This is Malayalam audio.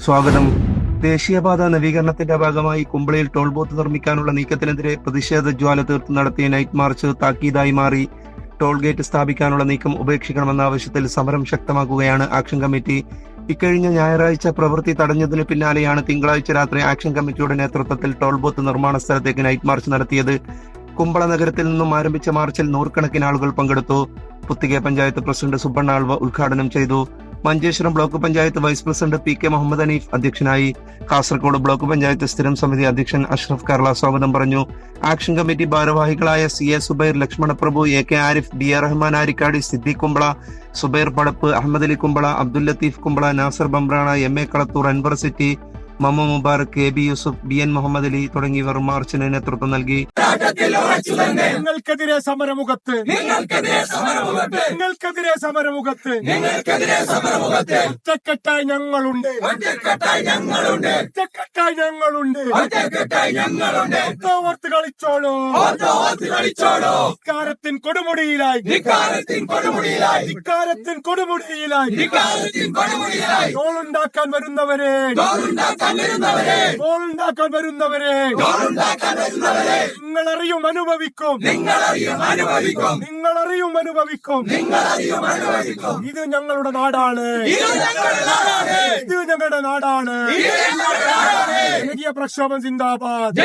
സ്വാഗതം. ദേശീയപാത നവീകരണത്തിന്റെ ഭാഗമായി കുമ്പളയിൽ ടോൾ ബൂത്ത് നിർമ്മിക്കാനുള്ള നീക്കത്തിനെതിരെ പ്രതിഷേധ ജ്വാല തീർത്ത് നടത്തിയ നൈറ്റ് മാർച്ച് താക്കീതായി മാറി. ടോൾ ഗേറ്റ് സ്ഥാപിക്കാനുള്ള നീക്കം ഉപേക്ഷിക്കണമെന്ന ആവശ്യത്തിൽ സമരം ശക്തമാക്കുകയാണ് ആക്ഷൻ കമ്മിറ്റി. ഇക്കഴിഞ്ഞ ഞായറാഴ്ച പ്രവൃത്തി തടഞ്ഞതിന് പിന്നാലെയാണ് തിങ്കളാഴ്ച രാത്രി ആക്ഷൻ കമ്മിറ്റിയുടെ നേതൃത്വത്തിൽ ടോൾ ബൂത്ത് നിർമ്മാണ സ്ഥലത്തേക്ക് നൈറ്റ് മാർച്ച് നടത്തിയത്. കുമ്പള നഗരത്തിൽ നിന്നും ആരംഭിച്ച മാർച്ചിൽ നൂറുകണക്കിന് ആളുകൾ പങ്കെടുത്തു. പുത്തിക പഞ്ചായത്ത് പ്രസിഡന്റ് സുബ്ബണ്ണ ആൾവ ഉദ്ഘാടനം ചെയ്തു. Manjeshwaram block panchayat vice president P K Muhammad Hanif അധ്യക്ഷനായി. കാസർഗോഡ് ബ്ലോക്ക് പഞ്ചായത്ത് സ്ഥിരം സമിതി അധ്യക്ഷൻ അഷ്റഫ് കേരള സ്വാഗതം പറഞ്ഞു. ആക്ഷൻ കമ്മിറ്റി ഭാരവാഹികളായ C A Zubair, Lakshmanaprabhu, A K Arif, B A Rahman Arikkadi, Siddique Kumbla, Zubair Padappu, Ahmed Ali Kumbla, Abdul Latheef Kumbla, Nasar Bambrana, M A Kalathur, Anwar city, Mamma Mubarak, A B Yusuf, B N Muhammad Ali തുടങ്ങിയവർ മാർച്ചിന് നേതൃത്വം നൽകി. നിങ്ങൾക്കെതിരെ സമരമുഖത്ത് ഒറ്റക്കെട്ടായി ഞങ്ങളുണ്ട്. ഓർത്ത് കളിച്ചോളൂ. ധിക്കാരത്തിൻ കൊടുമുടിയിലായി ടോളുണ്ടാക്കാൻ വരുന്നവരെ നിങ്ങളറിയും അനുഭവിക്കും. ഇത് ഞങ്ങളുടെ നാടാണ്. ജനകീയ പ്രക്ഷോഭം സിന്ദാബാദ്.